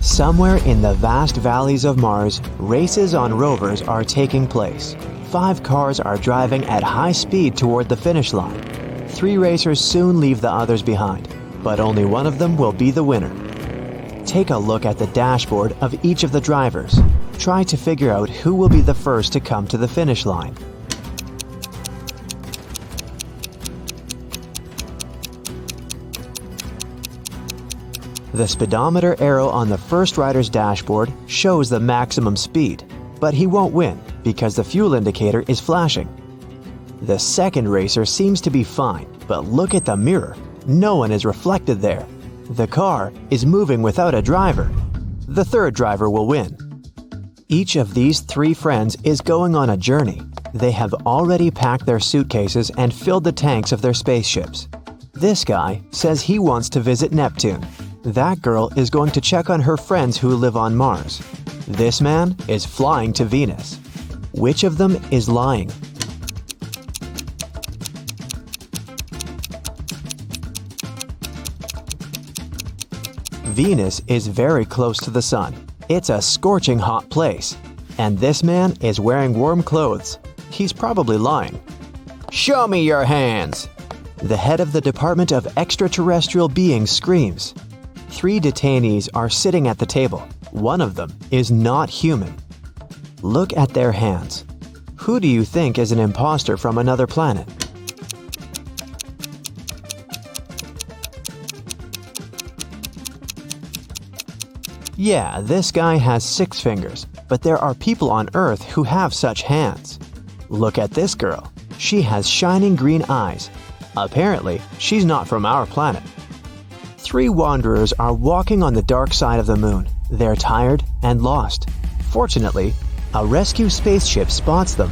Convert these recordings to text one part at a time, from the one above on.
Somewhere in the vast valleys of Mars, races on rovers are taking place. 5 cars are driving at high speed toward the finish line. 3 racers soon leave the others behind, but only one of them will be the winner. Take a look at the dashboard of each of the drivers. Try to figure out who will be the first to come to the finish line. The speedometer arrow on the first rider's dashboard shows the maximum speed, but he won't win because the fuel indicator is flashing. The second racer seems to be fine, but look at the mirror. No one is reflected there. The car is moving without a driver. The third driver will win. Each of these 3 friends is going on a journey. They have already packed their suitcases and filled the tanks of their spaceships. This guy says he wants to visit Neptune. That girl is going to check on her friends who live on Mars. This man is flying to Venus. Which of them is lying? Venus is very close to the sun. It's a scorching hot place. And this man is wearing warm clothes. He's probably lying. Show me your hands! The head of the Department of Extraterrestrial Beings screams. 3 detainees are sitting at the table. One of them is not human. Look at their hands. Who do you think is an imposter from another planet? Yeah, this guy has 6 fingers, but there are people on Earth who have such hands. Look at this girl. She has shining green eyes. Apparently, she's not from our planet. 3 wanderers are walking on the dark side of the moon. They're tired and lost. Fortunately, a rescue spaceship spots them.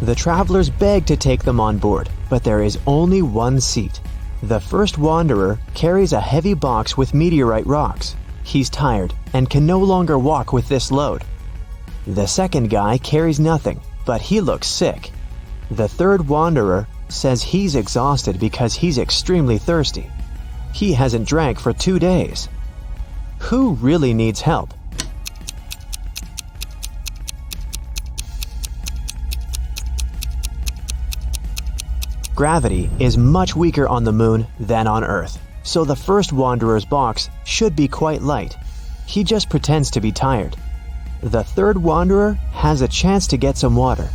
The travelers beg to take them on board, but there is only one seat. The first wanderer carries a heavy box with meteorite rocks. He's tired and can no longer walk with this load. The second guy carries nothing, but he looks sick. The third wanderer says he's exhausted because he's extremely thirsty. He hasn't drank for 2 days. Who really needs help? Gravity is much weaker on the moon than on Earth, so the first wanderer's box should be quite light. He just pretends to be tired. The third wanderer has a chance to get some water.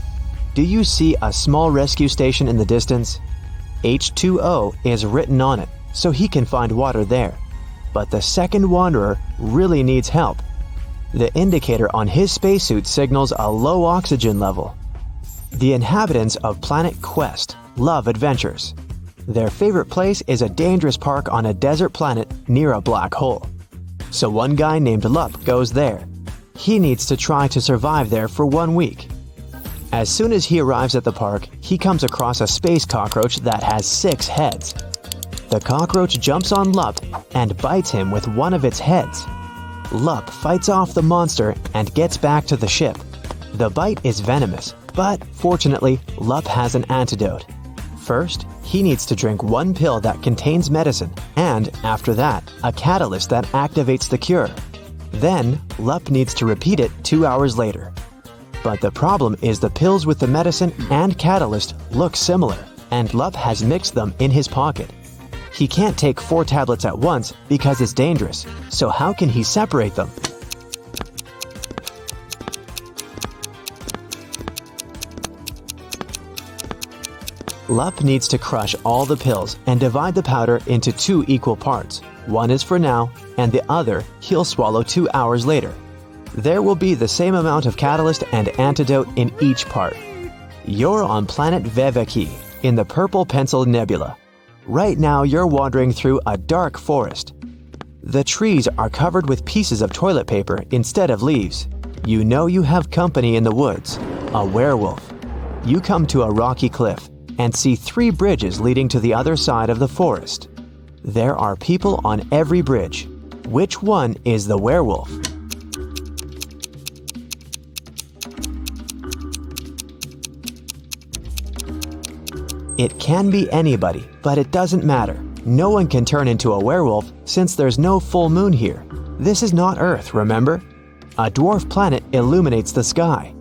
Do you see a small rescue station in the distance? H2O is written on it, so he can find water there. But the second wanderer really needs help. The indicator on his spacesuit signals a low oxygen level. The inhabitants of Planet Quest love adventures. Their favorite place is a dangerous park on a desert planet near a black hole. So one guy named Lup goes there. He needs to try to survive there for 1 week. As soon as he arrives at the park, he comes across a space cockroach that has 6 heads. The cockroach jumps on Lup and bites him with one of its heads. Lup fights off the monster and gets back to the ship. The bite is venomous, but fortunately, Lup has an antidote. First, he needs to drink 1 pill that contains medicine, and after that, a catalyst that activates the cure. Then, Lup needs to repeat it 2 hours later. But the problem is the pills with the medicine and catalyst look similar, and Lup has mixed them in his pocket. He can't take 4 tablets at once because it's dangerous, so how can he separate them? Lup needs to crush all the pills and divide the powder into 2 equal parts. One is for now, and the other he'll swallow 2 hours later. There will be the same amount of catalyst and antidote in each part. You're on planet Veveki, in the Purple Pencil Nebula. Right now you're wandering through a dark forest. The trees are covered with pieces of toilet paper instead of leaves. You know you have company in the woods, a werewolf. You come to a rocky cliff and see 3 bridges leading to the other side of the forest. There are people on every bridge. Which one is the werewolf? It can be anybody, but it doesn't matter. No one can turn into a werewolf since there's no full moon here. This is not Earth, remember? A dwarf planet illuminates the sky.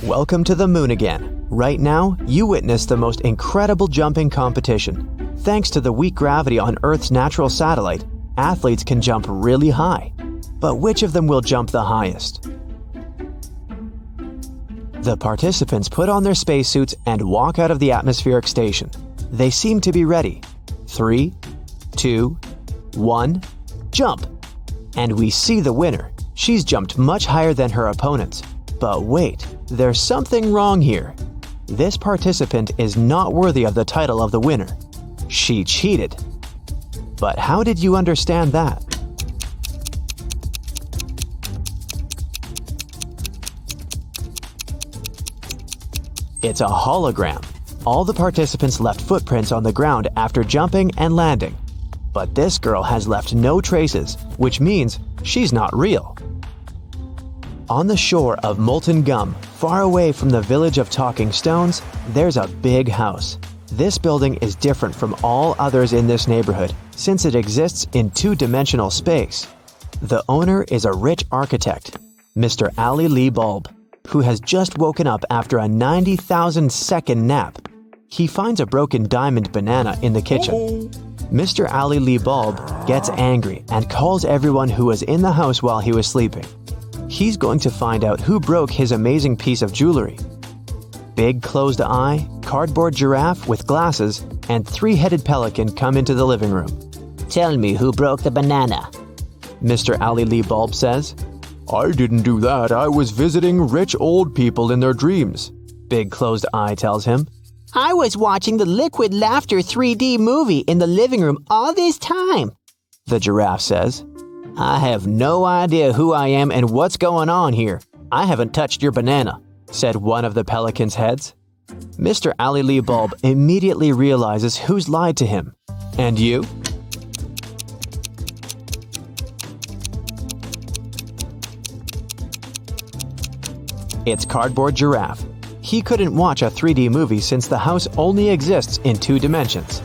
Welcome to the moon again. Right now, you witness the most incredible jumping competition. Thanks to the weak gravity on Earth's natural satellite, athletes can jump really high. But which of them will jump the highest? The participants put on their spacesuits and walk out of the atmospheric station. They seem to be ready. 3, 2, 1, jump! And we see the winner. She's jumped much higher than her opponents. But wait, there's something wrong here. This participant is not worthy of the title of the winner. She cheated. But how did you understand that? It's a hologram. All the participants left footprints on the ground after jumping and landing. But this girl has left no traces, which means she's not real. On the shore of Molten Gum, far away from the village of Talking Stones, there's a big house. This building is different from all others in this neighborhood since it exists in two-dimensional space. The owner is a rich architect, Mr. Ali Lee Bulb, who has just woken up after a 90,000-second nap. He finds a broken diamond banana in the kitchen. Mr. Ali Lee Bulb gets angry and calls everyone who was in the house while he was sleeping. He's going to find out who broke his amazing piece of jewelry. Big closed eye, cardboard giraffe with glasses, and three-headed pelican come into the living room. Tell me who broke the banana. Mr. Ali Lee Bulb says. I didn't do that. I was visiting rich old people in their dreams. Big closed eye tells him. I was watching the Liquid Laughter 3D movie in the living room all this time. The giraffe says. I have no idea who I am and what's going on here. I haven't touched your banana, said one of the pelican's heads. Mr. Ali Lee Bulb immediately realizes who's lied to him. And you? It's Cardboard Giraffe. He couldn't watch a 3D movie since the house only exists in 2 dimensions.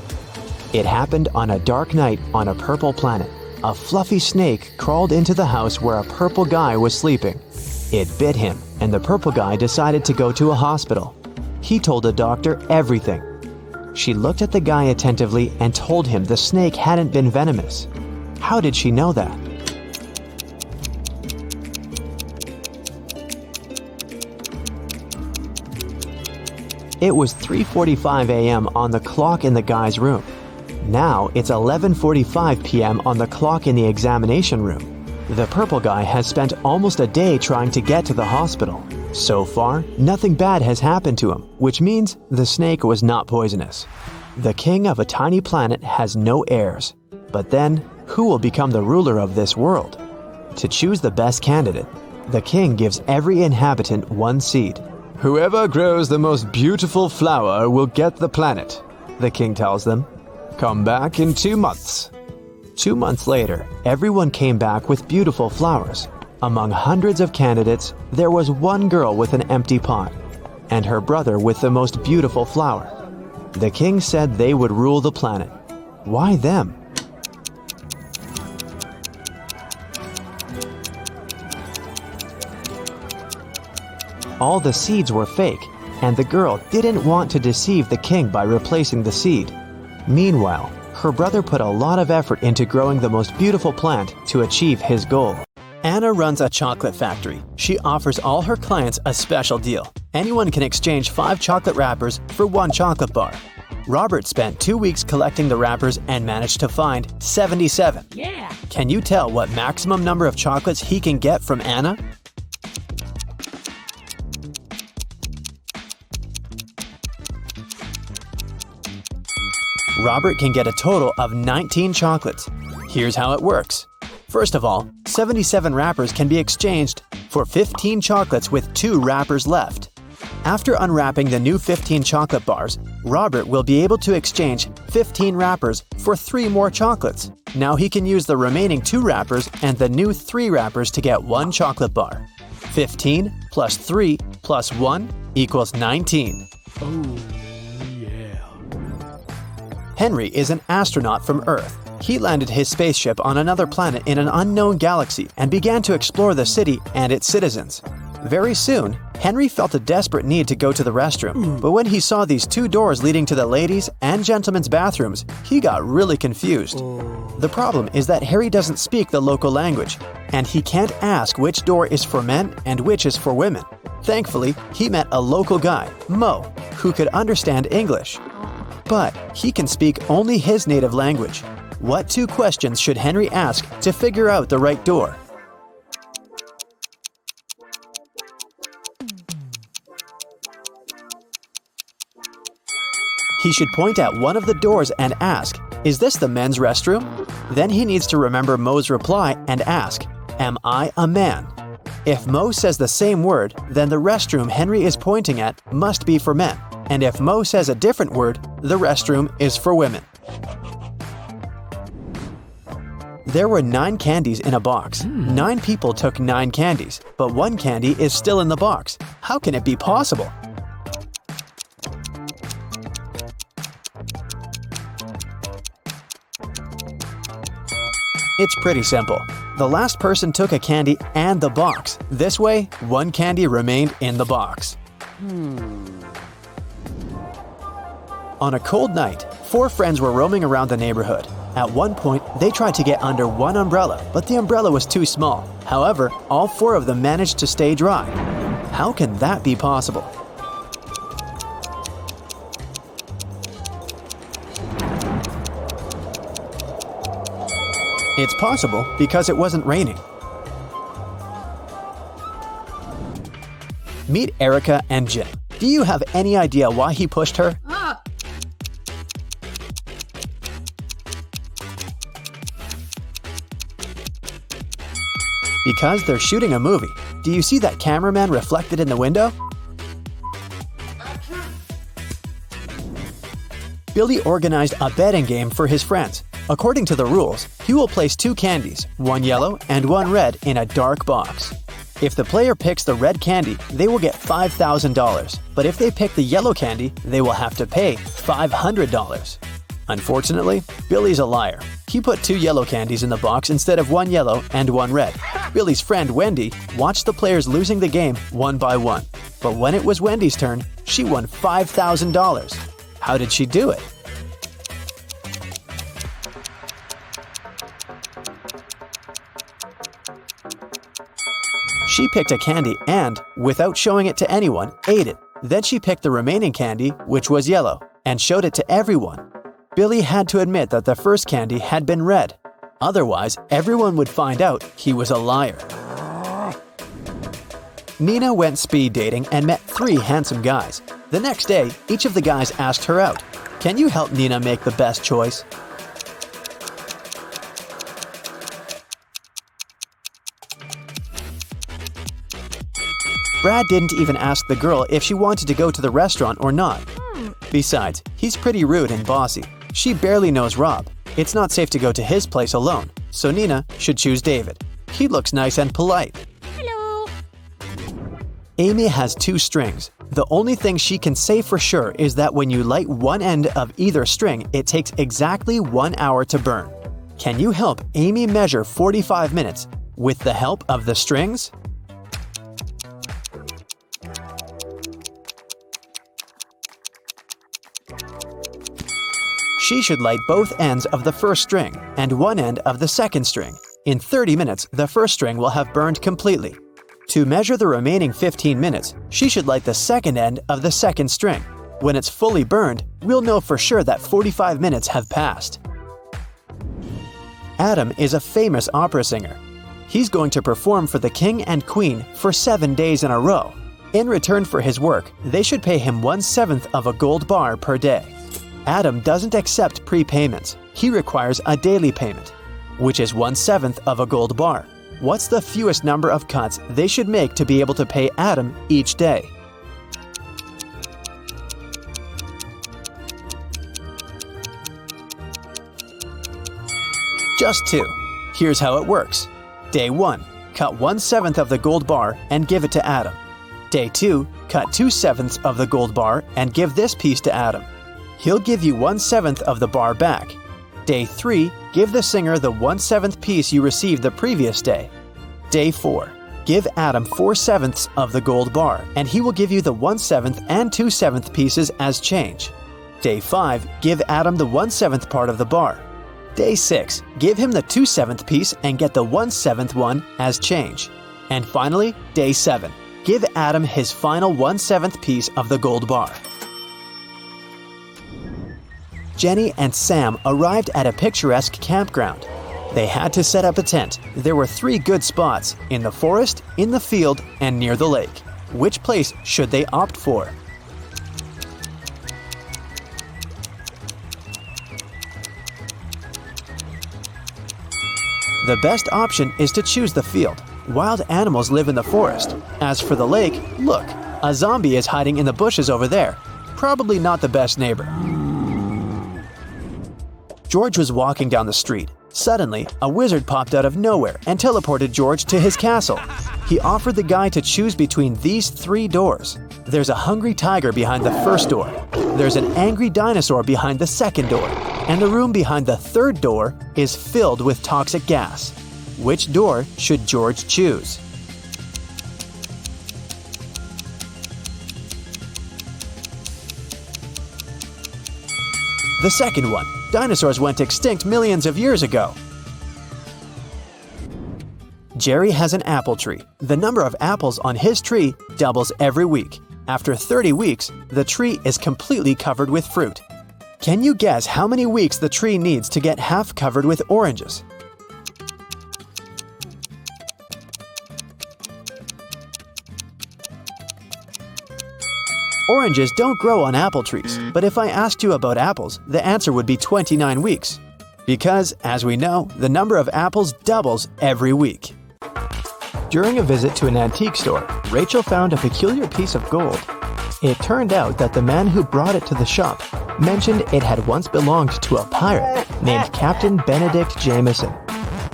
It happened on a dark night on a purple planet. A fluffy snake crawled into the house where a purple guy was sleeping. It bit him, and the purple guy decided to go to a hospital. He told the doctor everything. She looked at the guy attentively and told him the snake hadn't been venomous. How did she know that? It was 3:45 a.m. on the clock in the guy's room. Now it's 11:45 p.m. on the clock in the examination room. The purple guy has spent almost a day trying to get to the hospital. So far, nothing bad has happened to him, which means the snake was not poisonous. The king of a tiny planet has no heirs. But then, who will become the ruler of this world? To choose the best candidate, the king gives every inhabitant 1 seed. Whoever grows the most beautiful flower will get the planet, the king tells them. Come back in 2 months. 2 months later, everyone came back with beautiful flowers. Among hundreds of candidates, there was one girl with an empty pot, and her brother with the most beautiful flower. The king said they would rule the planet. Why them? All the seeds were fake, and the girl didn't want to deceive the king by replacing the seed. Meanwhile, her brother put a lot of effort into growing the most beautiful plant to achieve his goal. Anna runs a chocolate factory. She offers all her clients a special deal. Anyone can exchange 5 chocolate wrappers for 1 chocolate bar. Robert spent 2 weeks collecting the wrappers and managed to find 77. Yeah! Can you tell what maximum number of chocolates he can get from Anna? Robert can get a total of 19 chocolates. Here's how it works. First of all, 77 wrappers can be exchanged for 15 chocolates with 2 wrappers left. After unwrapping the new 15 chocolate bars, Robert will be able to exchange 15 wrappers for 3 more chocolates. Now he can use the remaining 2 wrappers and the new 3 wrappers to get 1 chocolate bar. 15 plus 3 plus 1 equals 19. Oh, yeah. Henry is an astronaut from Earth. He landed his spaceship on another planet in an unknown galaxy and began to explore the city and its citizens. Very soon, Henry felt a desperate need to go to the restroom, but when he saw these two doors leading to the ladies' and gentlemen's bathrooms, he got really confused. The problem is that Harry doesn't speak the local language, and he can't ask which door is for men and which is for women. Thankfully, he met a local guy, Mo, who could understand English. But he can speak only his native language. What two questions should Henry ask to figure out the right door? He should point at one of the doors and ask, "Is this the men's restroom?" Then he needs to remember Mo's reply and ask, "Am I a man?" If Mo says the same word, then the restroom Henry is pointing at must be for men. And if Mo says a different word, the restroom is for women. There were 9 candies in a box. 9 people took 9 candies, but 1 candy is still in the box. How can it be possible? It's pretty simple. The last person took a candy and the box. This way, 1 candy remained in the box. On a cold night, 4 friends were roaming around the neighborhood. At one point, they tried to get under one umbrella, but the umbrella was too small. However, all 4 of them managed to stay dry. How can that be possible? It's possible because it wasn't raining. Meet Erica and Jim. Do you have any idea why he pushed her? Because they're shooting a movie. Do you see that cameraman reflected in the window? Billy organized a betting game for his friends. According to the rules, he will place 2 candies, 1 yellow and 1 red, in a dark box. If the player picks the red candy, they will get $5,000. But if they pick the yellow candy, they will have to pay $500. Unfortunately, Billy's a liar. He put 2 yellow candies in the box instead of 1 yellow and 1 red. Billy's friend Wendy watched the players losing the game one by one. But when it was Wendy's turn, she won $5,000. How did she do it? She picked a candy and, without showing it to anyone, ate it. Then she picked the remaining candy, which was yellow, and showed it to everyone. Billy had to admit that the first candy had been red. Otherwise, everyone would find out he was a liar. Nina went speed dating and met 3 handsome guys. The next day, each of the guys asked her out. Can you help Nina make the best choice? Brad didn't even ask the girl if she wanted to go to the restaurant or not. Besides, he's pretty rude and bossy. She barely knows Rob. It's not safe to go to his place alone, so Nina should choose David. He looks nice and polite. Hello. Amy has 2 strings. The only thing she can say for sure is that when you light one end of either string, it takes exactly 1 hour to burn. Can you help Amy measure 45 minutes with the help of the strings? She should light both ends of the first string and one end of the second string. In 30 minutes, the first string will have burned completely. To measure the remaining 15 minutes, she should light the second end of the second string. When it's fully burned, we'll know for sure that 45 minutes have passed. Adam is a famous opera singer. He's going to perform for the king and queen for 7 days in a row. In return for his work, they should pay him 1/7 of a gold bar per day. Adam doesn't accept prepayments. He requires a daily payment, which is 1/7 of a gold bar. What's the fewest number of cuts they should make to be able to pay Adam each day? Just 2. Here's how it works. Day 1, cut 1/7 of the gold bar and give it to Adam. Day 2, cut 2/7 of the gold bar and give this piece to Adam. He'll give you 1/7 of the bar back. Day 3, give the singer the 1/7 piece you received the previous day. Day 4, give Adam 4/7 of the gold bar, and he will give you the 1/7 and 2/7 pieces as change. Day 5, give Adam the 1/7 part of the bar. Day 6, give him the 2/7 piece and get the 1/7 one as change. And finally, Day 7, give Adam his final 1/7 piece of the gold bar. Jenny and Sam arrived at a picturesque campground. They had to set up a tent. There were 3 good spots: in the forest, in the field, and near the lake. Which place should they opt for? The best option is to choose the field. Wild animals live in the forest. As for the lake, look, a zombie is hiding in the bushes over there. Probably not the best neighbor. George was walking down the street. Suddenly, a wizard popped out of nowhere and teleported George to his castle. He offered the guy to choose between these 3 doors. There's a hungry tiger behind the first door. There's an angry dinosaur behind the second door. And the room behind the third door is filled with toxic gas. Which door should George choose? The second one. Dinosaurs went extinct millions of years ago. Jerry has an apple tree. The number of apples on his tree doubles every week. After 30 weeks, the tree is completely covered with fruit. Can you guess how many weeks the tree needs to get half covered with oranges? Oranges don't grow on apple trees, but if I asked you about apples, the answer would be 29 weeks. Because, as we know, the number of apples doubles every week. During a visit to an antique store, Rachel found a peculiar piece of gold. It turned out that the man who brought it to the shop mentioned it had once belonged to a pirate named Captain Benedict Jameson.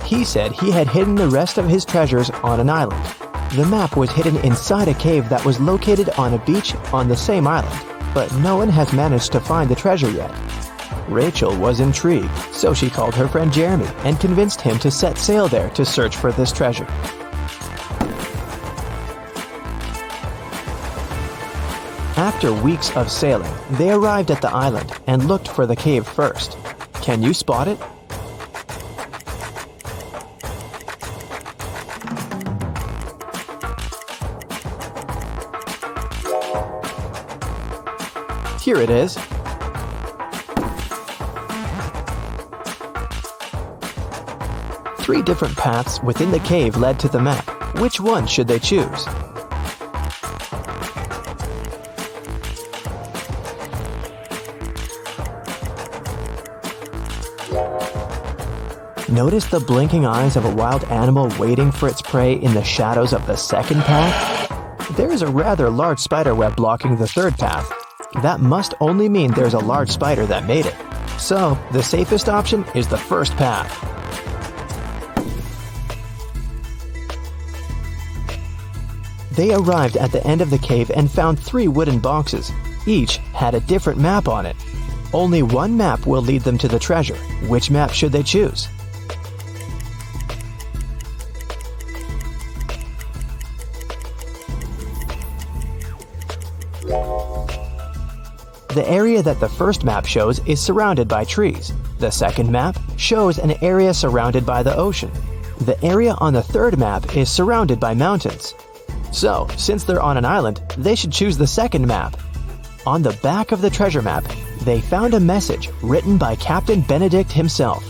He said he had hidden the rest of his treasures on an island. The map was hidden inside a cave that was located on a beach on the same island, but no one has managed to find the treasure yet. Rachel was intrigued, so she called her friend Jeremy and convinced him to set sail there to search for this treasure. After weeks of sailing, they arrived at the island and looked for the cave first. Can you spot it? Here it is. Three different paths within the cave led to the map. Which one should they choose? Notice the blinking eyes of a wild animal waiting for its prey in the shadows of the second path? There is a rather large spider web blocking the third path. That must only mean there's a large spider that made it. So, the safest option is the first path. They arrived at the end of the cave and found 3 wooden boxes. Each had a different map on it. Only one map will lead them to the treasure. Which map should they choose? The area that the first map shows is surrounded by trees. The second map shows an area surrounded by the ocean. The area on the third map is surrounded by mountains. So, since they're on an island, they should choose the second map. On the back of the treasure map, they found a message written by Captain Benedict himself.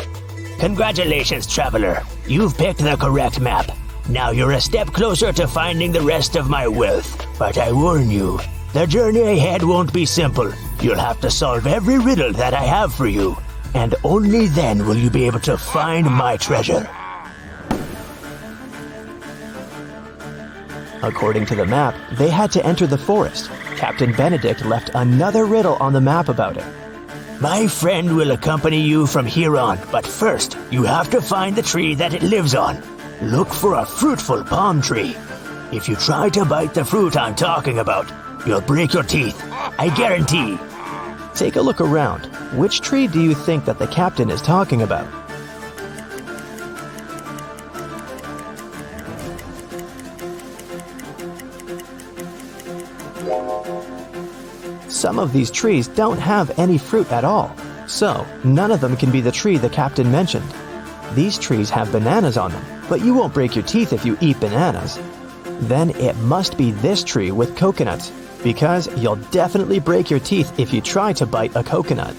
Congratulations, traveler. You've picked the correct map. Now you're a step closer to finding the rest of my wealth. But I warn you, the journey ahead won't be simple. You'll have to solve every riddle that I have for you. And only then will you be able to find my treasure. According to the map, they had to enter the forest. Captain Benedict left another riddle on the map about it. My friend will accompany you from here on, but first, you have to find the tree that it lives on. Look for a fruitful palm tree. If you try to bite the fruit I'm talking about, you'll break your teeth. I guarantee. Take a look around. Which tree do you think that the captain is talking about? Some of these trees don't have any fruit at all, so none of them can be the tree the captain mentioned. These trees have bananas on them, but you won't break your teeth if you eat bananas. Then it must be this tree with coconuts, because you'll definitely break your teeth if you try to bite a coconut.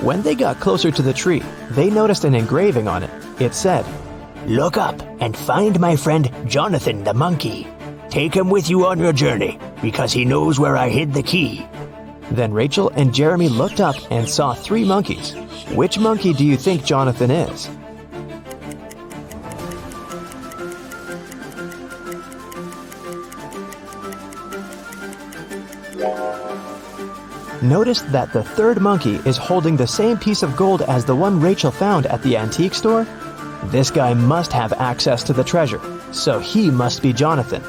When they got closer to the tree, they noticed an engraving on it. It said, "Look up and find my friend Jonathan the monkey. Take him with you on your journey, because he knows where I hid the key." Then Rachel and Jeremy looked up and saw 3 monkeys. Which monkey do you think Jonathan is? Notice that the 3rd monkey is holding the same piece of gold as the one Rachel found at the antique store. This guy must have access to the treasure, so he must be Jonathan.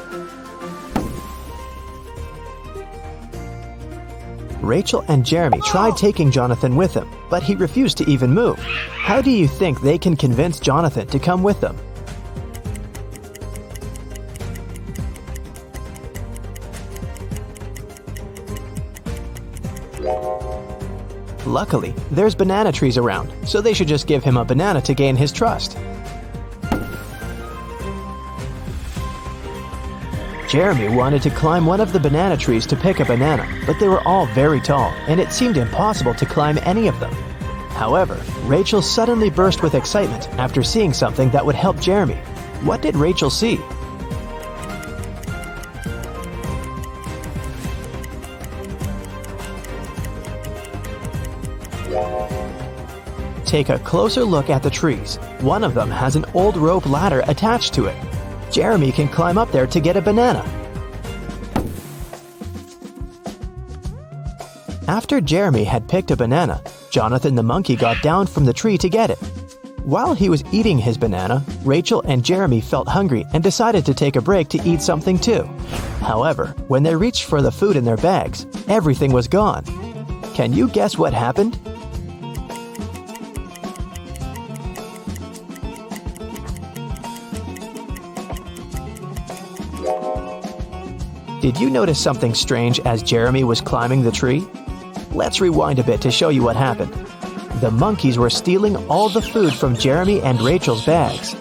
Rachel and Jeremy tried taking Jonathan with them, but he refused to even move. How do you think they can convince Jonathan to come with them? Luckily, there's banana trees around, so they should just give him a banana to gain his trust. Jeremy wanted to climb one of the banana trees to pick a banana, but they were all very tall, and it seemed impossible to climb any of them. However, Rachel suddenly burst with excitement after seeing something that would help Jeremy. What did Rachel see? Take a closer look at the trees. One of them has an old rope ladder attached to it. Jeremy can climb up there to get a banana. After Jeremy had picked a banana, Jonathan the monkey got down from the tree to get it. While he was eating his banana, Rachel and Jeremy felt hungry and decided to take a break to eat something too. However, when they reached for the food in their bags, everything was gone. Can you guess what happened? Did you notice something strange as Jeremy was climbing the tree? Let's rewind a bit to show you what happened. The monkeys were stealing all the food from Jeremy and Rachel's bags.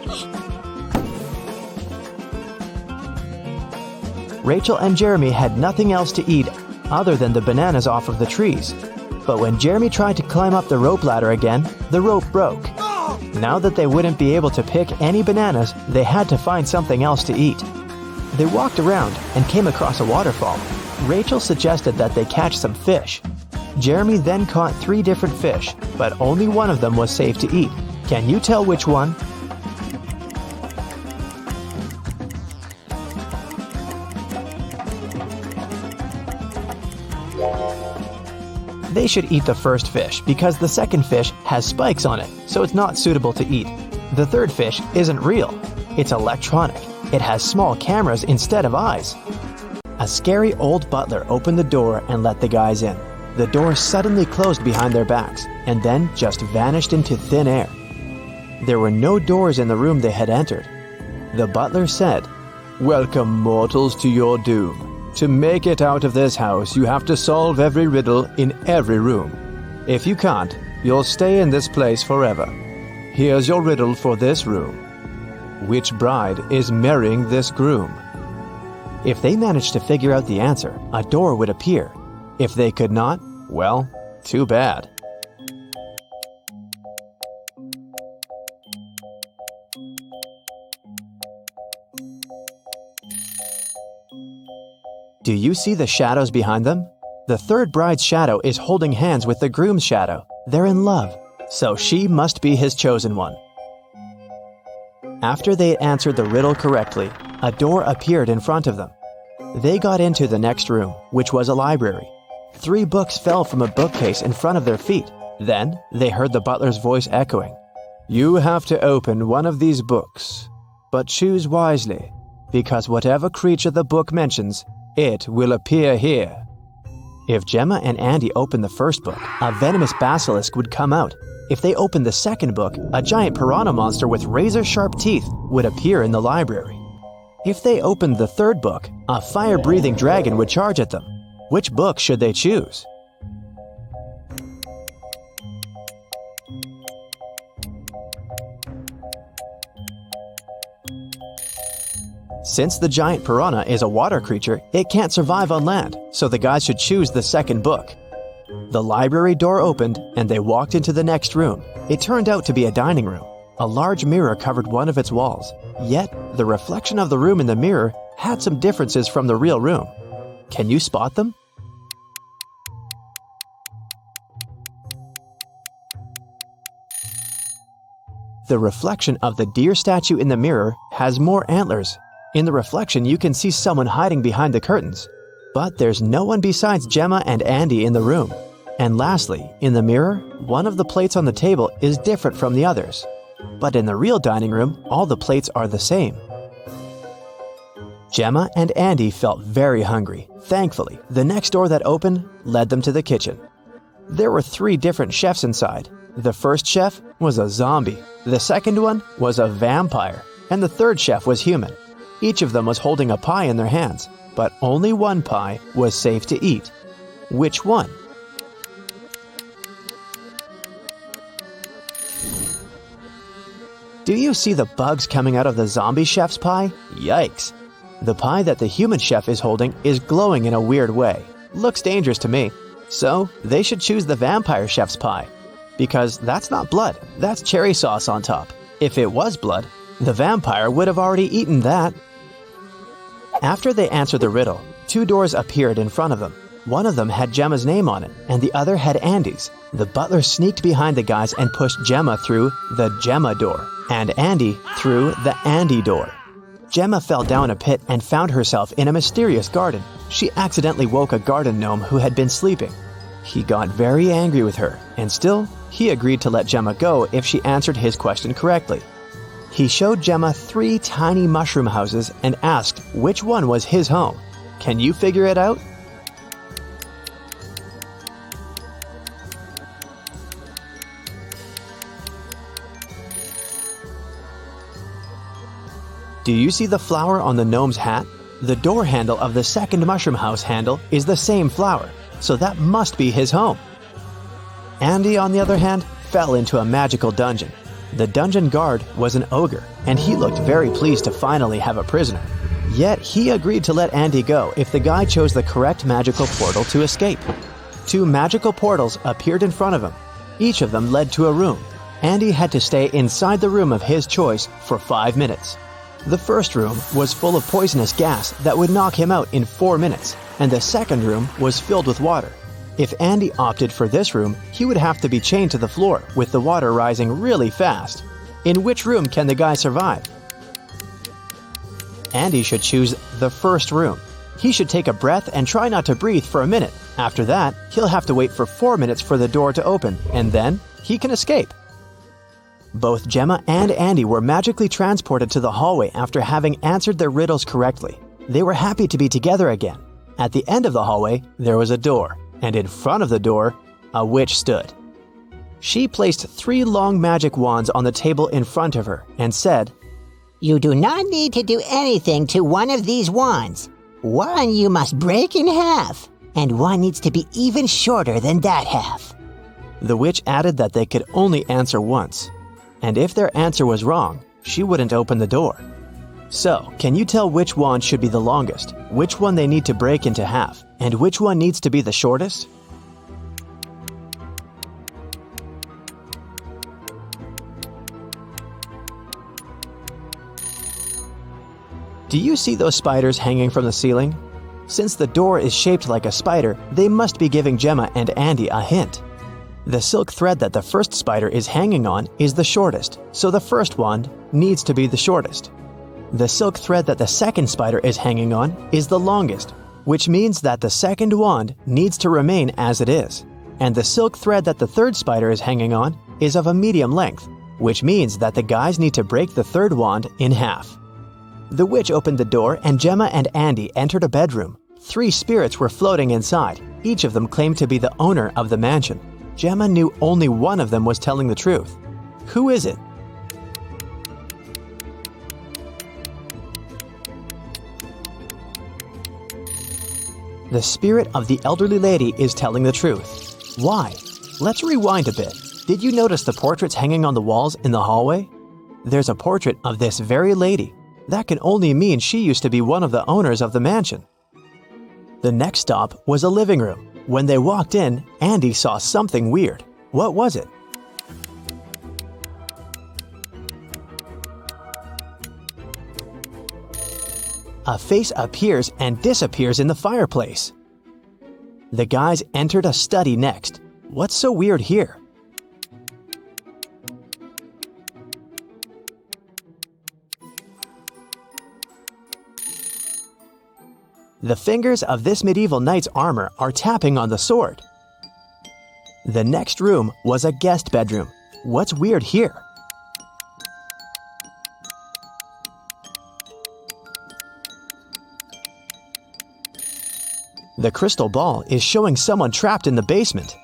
Rachel and Jeremy had nothing else to eat other than the bananas off of the trees. But when Jeremy tried to climb up the rope ladder again, the rope broke. Now that they wouldn't be able to pick any bananas, they had to find something else to eat. They walked around and came across a waterfall. Rachel suggested that they catch some fish. Jeremy then caught 3 different fish, but only one of them was safe to eat. Can you tell which one? They should eat the first fish because the second fish has spikes on it, so it's not suitable to eat. The third fish isn't real. It's electronic. It has small cameras instead of eyes. A scary old butler opened the door and let the guys in. The door suddenly closed behind their backs and then just vanished into thin air. There were no doors in the room they had entered. The butler said, "Welcome, mortals, to your doom. To make it out of this house, you have to solve every riddle in every room. If you can't, you'll stay in this place forever. Here's your riddle for this room. Which bride is marrying this groom?" If they managed to figure out the answer, a door would appear. If they could not, well, too bad. Do you see the shadows behind them? The third bride's shadow is holding hands with the groom's shadow. They're in love, so she must be his chosen one. After they answered the riddle correctly, a door appeared in front of them. They got into the next room, which was a library. 3 books fell from a bookcase in front of their feet. Then they heard the butler's voice echoing. "You have to open one of these books, but choose wisely, because whatever creature the book mentions It will appear here. If Gemma and Andy opened the first book, a venomous basilisk would come out. If they opened the second book, a giant piranha monster with razor-sharp teeth would appear in the library. If they opened the third book, a fire-breathing dragon would charge at them. Which book should they choose? Since the giant piranha is a water creature, it can't survive on land, so the guys should choose the second book. The library door opened, and they walked into the next room. It turned out to be a dining room. A large mirror covered one of its walls. Yet, the reflection of the room in the mirror had some differences from the real room. Can you spot them? The reflection of the deer statue in the mirror has more antlers. In the reflection, you can see someone hiding behind the curtains. But there's no one besides Gemma and Andy in the room. And lastly, in the mirror, one of the plates on the table is different from the others. But in the real dining room, all the plates are the same. Gemma and Andy felt very hungry. Thankfully, the next door that opened led them to the kitchen. There were 3 different chefs inside. The first chef was a zombie, the second one was a vampire, and the third chef was human. Each of them was holding a pie in their hands, but only one pie was safe to eat. Which one? Do you see the bugs coming out of the zombie chef's pie? Yikes! The pie that the human chef is holding is glowing in a weird way. Looks dangerous to me. So, they should choose the vampire chef's pie. Because that's not blood, that's cherry sauce on top. If it was blood, the vampire would have already eaten that. After they answered the riddle, 2 doors appeared in front of them. One of them had Gemma's name on it, and the other had Andy's. The butler sneaked behind the guys and pushed Gemma through the Gemma door, and Andy through the Andy door. Gemma fell down a pit and found herself in a mysterious garden. She accidentally woke a garden gnome who had been sleeping. He got very angry with her, and still, he agreed to let Gemma go if she answered his question correctly. He showed Gemma 3 tiny mushroom houses and asked which one was his home. Can you figure it out? Do you see the flower on the gnome's hat? The door handle of the second mushroom house handle is the same flower, so that must be his home. Andy, on the other hand, fell into a magical dungeon. The dungeon guard was an ogre, and he looked very pleased to finally have a prisoner. Yet he agreed to let Andy go if the guy chose the correct magical portal to escape. 2 magical portals appeared in front of him. Each of them led to a room. Andy had to stay inside the room of his choice for 5 minutes. The first room was full of poisonous gas that would knock him out in 4 minutes, and the second room was filled with water. If Andy opted for this room, he would have to be chained to the floor with the water rising really fast. In which room can the guy survive? Andy should choose the first room. He should take a breath and try not to breathe for a minute. After that, he'll have to wait for 4 minutes for the door to open, and then he can escape. Both Gemma and Andy were magically transported to the hallway after having answered their riddles correctly. They were happy to be together again. At the end of the hallway, there was a door, and in front of the door, a witch stood. She placed 3 long magic wands on the table in front of her and said, You do not need to do anything to one of these wands. One you must break in half, and one needs to be even shorter than that half. The witch added that they could only answer once, and if their answer was wrong, she wouldn't open the door. So, can you tell which wand should be the longest, which one they need to break into half, and which one needs to be the shortest? Do you see those spiders hanging from the ceiling? Since the door is shaped like a spider, they must be giving Gemma and Andy a hint. The silk thread that the first spider is hanging on is the shortest, so the first wand needs to be the shortest. The silk thread that the second spider is hanging on is the longest, which means that the second wand needs to remain as it is. And the silk thread that the third spider is hanging on is of a medium length, which means that the guys need to break the third wand in half. The witch opened the door and Gemma and Andy entered a bedroom. 3 spirits were floating inside. Each of them claimed to be the owner of the mansion. Gemma knew only one of them was telling the truth. Who is it? The spirit of the elderly lady is telling the truth. Why? Let's rewind a bit. Did you notice the portraits hanging on the walls in the hallway? There's a portrait of this very lady. That can only mean she used to be one of the owners of the mansion. The next stop was a living room. When they walked in, Andy saw something weird. What was it? A face appears and disappears in the fireplace. The guys entered a study next. What's so weird here? The fingers of this medieval knight's armor are tapping on the sword. The next room was a guest bedroom. What's weird here? The crystal ball is showing someone trapped in the basement.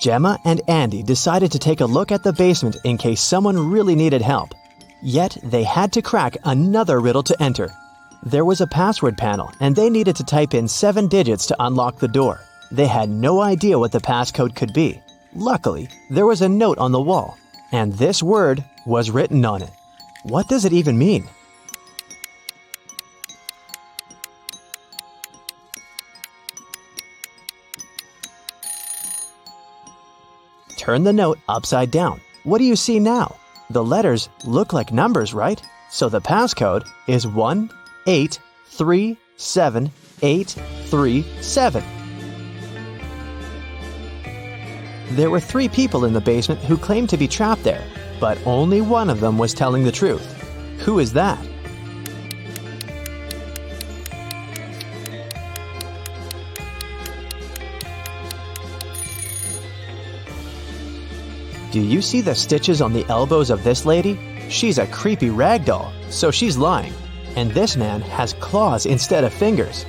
Gemma and Andy decided to take a look at the basement in case someone really needed help. Yet they had to crack another riddle to enter. There was a password panel and they needed to type in 7 digits to unlock the door. They had no idea what the passcode could be. Luckily, there was a note on the wall, and this word was written on it. What does it even mean? Turn the note upside down. What do you see now? The letters look like numbers, right? So the passcode is 1837837. There were 3 people in the basement who claimed to be trapped there, but only one of them was telling the truth. Who is that? Do you see the stitches on the elbows of this lady? She's a creepy rag doll, so she's lying. And this man has claws instead of fingers.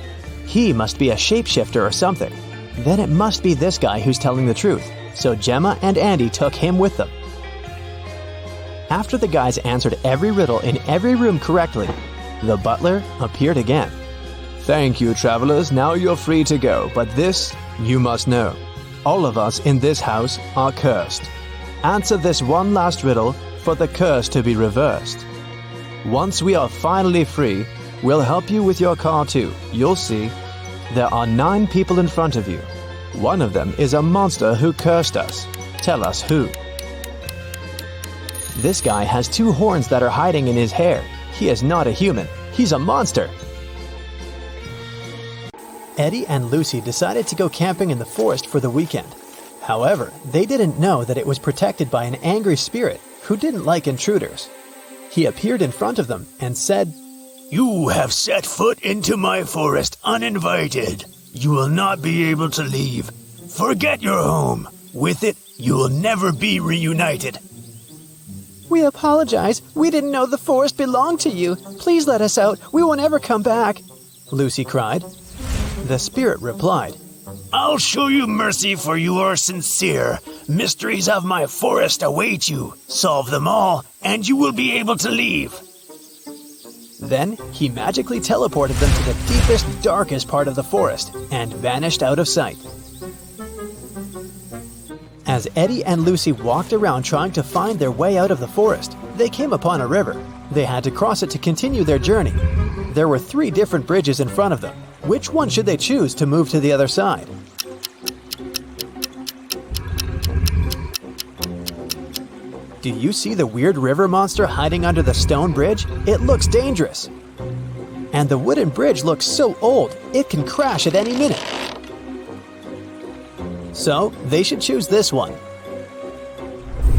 He must be a shapeshifter or something. Then it must be this guy who's telling the truth, so Gemma and Andy took him with them. After the guys answered every riddle in every room correctly, the butler appeared again. "Thank you, travelers. Now you're free to go, but this you must know. All of us in this house are cursed. Answer this one last riddle for the curse to be reversed. Once we are finally free, we'll help you with your car too. You'll see. There are 9 people in front of you. One of them is a monster who cursed us. Tell us who." This guy has 2 horns that are hiding in his hair. He is not a human. He's a monster. Eddie and Lucy decided to go camping in the forest for the weekend. However, they didn't know that it was protected by an angry spirit who didn't like intruders. He appeared in front of them and said, "You have set foot into my forest uninvited. You will not be able to leave. Forget your home. With it, you will never be reunited." "We apologize. We didn't know the forest belonged to you. Please let us out. We won't ever come back," Lucy cried. The spirit replied, "I'll show you mercy, for you are sincere. Mysteries of my forest await you. Solve them all, and you will be able to leave." Then he magically teleported them to the deepest, darkest part of the forest and vanished out of sight. As Eddie and Lucy walked around trying to find their way out of the forest, they came upon a river. They had to cross it to continue their journey. There were 3 different bridges in front of them. Which one should they choose to move to the other side? Do you see the weird river monster hiding under the stone bridge? It looks dangerous. And the wooden bridge looks so old, it can crash at any minute. So, they should choose this one.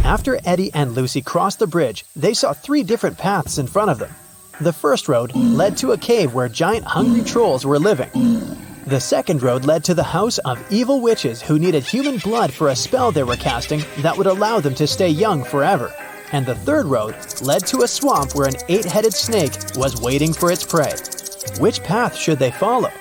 After Eddie and Lucy crossed the bridge, they saw 3 different paths in front of them. The first road led to a cave where giant hungry trolls were living. The second road led to the house of evil witches who needed human blood for a spell they were casting that would allow them to stay young forever. And the third road led to a swamp where an 8-headed snake was waiting for its prey. Which path should they follow?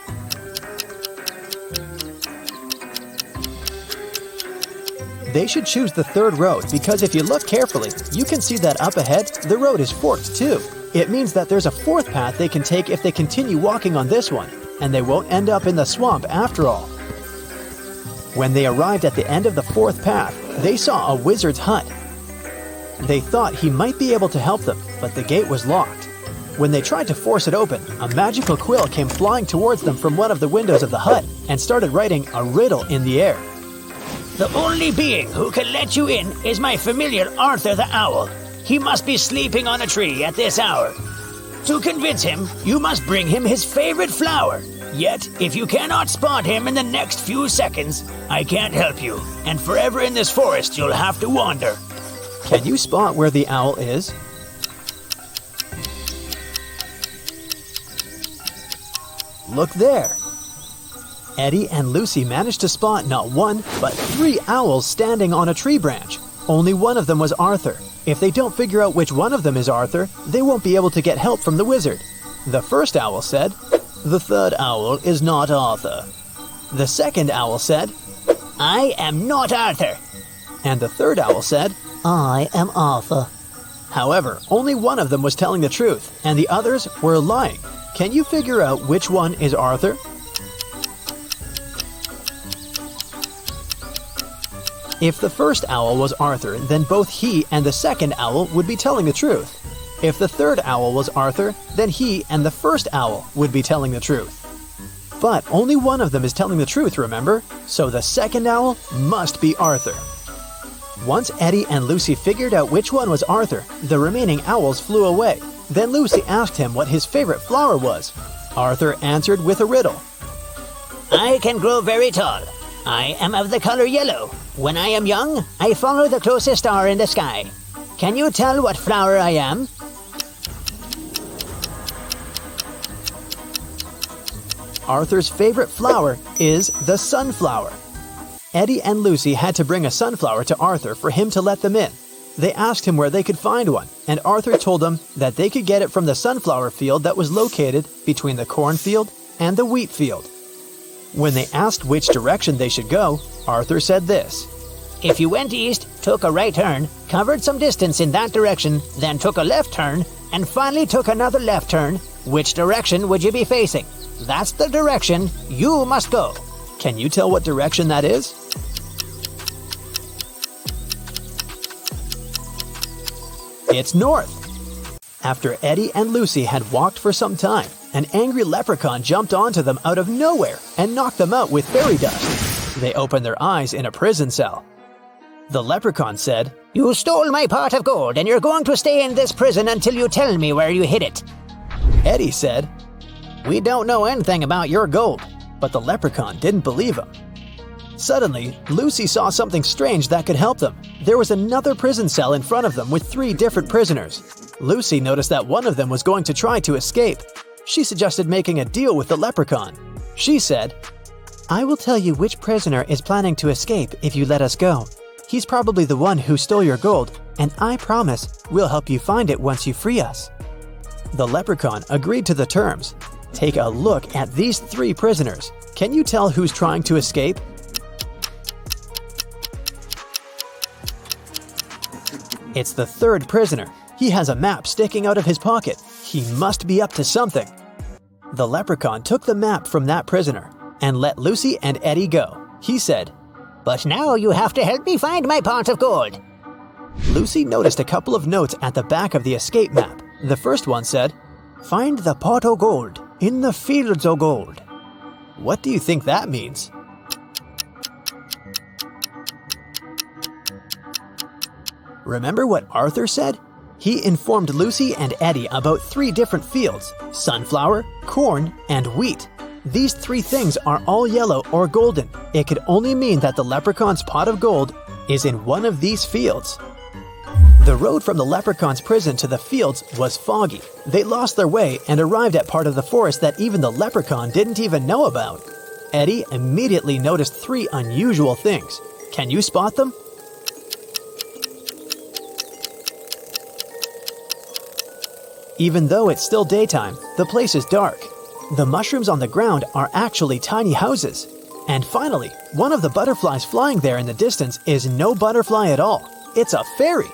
They should choose the third road because if you look carefully, you can see that up ahead, the road is forked too. It means that there's a fourth path they can take if they continue walking on this one, and they won't end up in the swamp after all. When they arrived at the end of the fourth path, they saw a wizard's hut. They thought he might be able to help them, but the gate was locked. When they tried to force it open, a magical quill came flying towards them from one of the windows of the hut and started writing a riddle in the air. The only being who can let you in is my familiar Arthur the Owl. He must be sleeping on a tree at this hour. To convince him, you must bring him his favorite flower. Yet, if you cannot spot him in the next few seconds, I can't help you, and forever in this forest you'll have to wander. Can you spot where the owl is? Look there! Eddie and Lucy managed to spot not one, but 3 owls standing on a tree branch. Only one of them was Arthur. If they don't figure out which one of them is Arthur, they won't be able to get help from the wizard. The first owl said, "The third owl is not Arthur." The second owl said, I am not Arthur. and the third owl said, I am Arthur. However, only one of them was telling the truth, and the others were lying. Can you figure out which one is Arthur? If the first owl was Arthur, then both he and the second owl would be telling the truth. If the third owl was Arthur, then he and the first owl would be telling the truth. But only one of them is telling the truth, remember? So the second owl must be Arthur. Once Eddie and Lucy figured out which one was Arthur, the remaining owls flew away. Then Lucy asked him what his favorite flower was. Arthur answered with a riddle. I can grow very tall. I am of the color yellow. When I am young, I follow the closest star in the sky. Can you tell what flower I am? Arthur's favorite flower is the sunflower. Eddie and Lucy had to bring a sunflower to Arthur for him to let them in. They asked him where they could find one, and Arthur told them that they could get it from the sunflower field that was located between the cornfield and the wheat field. When they asked which direction they should go, Arthur said this. If you went east, took a right turn, covered some distance in that direction, then took a left turn, and finally took another left turn, which direction would you be facing? That's the direction you must go. Can you tell what direction that is? It's north. After Eddie and Lucy had walked for some time, an angry leprechaun jumped onto them out of nowhere and knocked them out with fairy dust. They opened their eyes in a prison cell. The leprechaun said, You stole my pot of gold and you're going to stay in this prison until you tell me where you hid it. Eddie said, We don't know anything about your gold, but the leprechaun didn't believe him. Suddenly, Lucy saw something strange that could help them. There was another prison cell in front of them with 3 different prisoners. Lucy noticed that one of them was going to try to escape. She suggested making a deal with the leprechaun. She said, I will tell you which prisoner is planning to escape if you let us go. He's probably the one who stole your gold, and I promise we'll help you find it once you free us. The leprechaun agreed to the terms. Take a look at these 3 prisoners. Can you tell who's trying to escape? It's the 3rd prisoner. He has a map sticking out of his pocket. He must be up to something. The leprechaun took the map from that prisoner and let Lucy and Eddie go. He said, But now you have to help me find my pot of gold. Lucy noticed a couple of notes at the back of the escape map. The first one said, Find the pot o' gold in the fields o' gold. What do you think that means? Remember what Arthur said? He informed Lucy and Eddie about 3 different fields: sunflower, corn, and wheat. These 3 things are all yellow or golden. It could only mean that the leprechaun's pot of gold is in one of these fields. The road from the leprechaun's prison to the fields was foggy. They lost their way and arrived at part of the forest that even the leprechaun didn't even know about. Eddie immediately noticed 3 unusual things. Can you spot them? Even though it's still daytime, the place is dark. The mushrooms on the ground are actually tiny houses. And finally, one of the butterflies flying there in the distance is no butterfly at all. It's a fairy.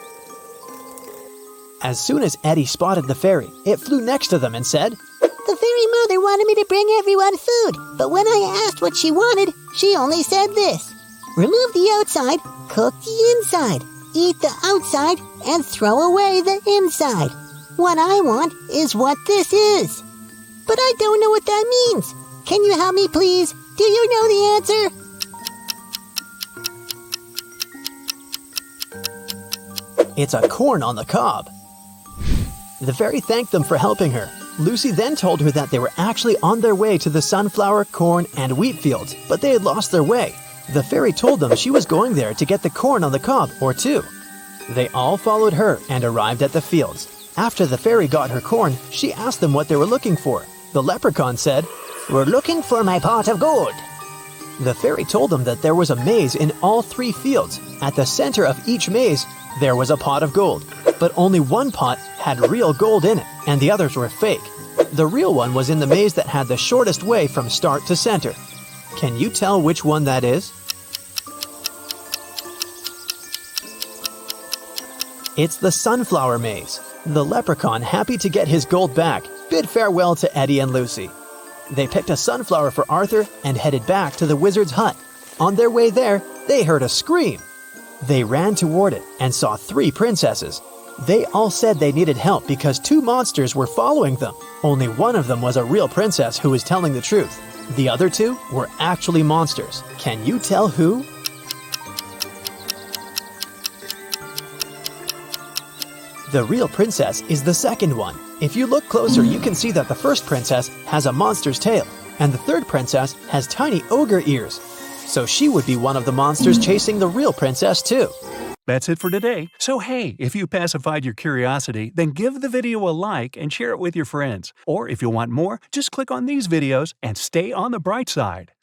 As soon as Eddie spotted the fairy, it flew next to them and said, "The fairy mother wanted me to bring everyone food, but when I asked what she wanted, she only said this: remove the outside, cook the inside, eat the outside, and throw away the inside. What I want is what this is. But I don't know what that means. Can you help me, please? Do you know the answer?" It's a corn on the cob. The fairy thanked them for helping her. Lucy then told her that they were actually on their way to the sunflower, corn, and wheat fields, but they had lost their way. The fairy told them she was going there to get the corn on the cob, or two. They all followed her and arrived at the fields. After the fairy got her corn, she asked them what they were looking for. The leprechaun said, "We're looking for my pot of gold." The fairy told them that there was a maze in all 3 fields. At the center of each maze, there was a pot of gold, but only one pot had real gold in it, and the others were fake. The real one was in the maze that had the shortest way from start to center. Can you tell which one that is? It's the sunflower maze. The leprechaun, happy to get his gold back, bid farewell to Eddie and Lucy. They picked a sunflower for Arthur and headed back to the wizard's hut. On their way there, they heard a scream. They ran toward it and saw 3 princesses. They all said they needed help because 2 monsters were following them. Only one of them was a real princess who was telling the truth. The other 2 were actually monsters. Can you tell who? The real princess is the second one. If you look closer, you can see that the first princess has a monster's tail, and the third princess has tiny ogre ears. So she would be one of the monsters chasing the real princess too. That's it for today. So hey, if you pacified your curiosity, then give the video a like and share it with your friends. Or if you want more, just click on these videos and stay on the bright side.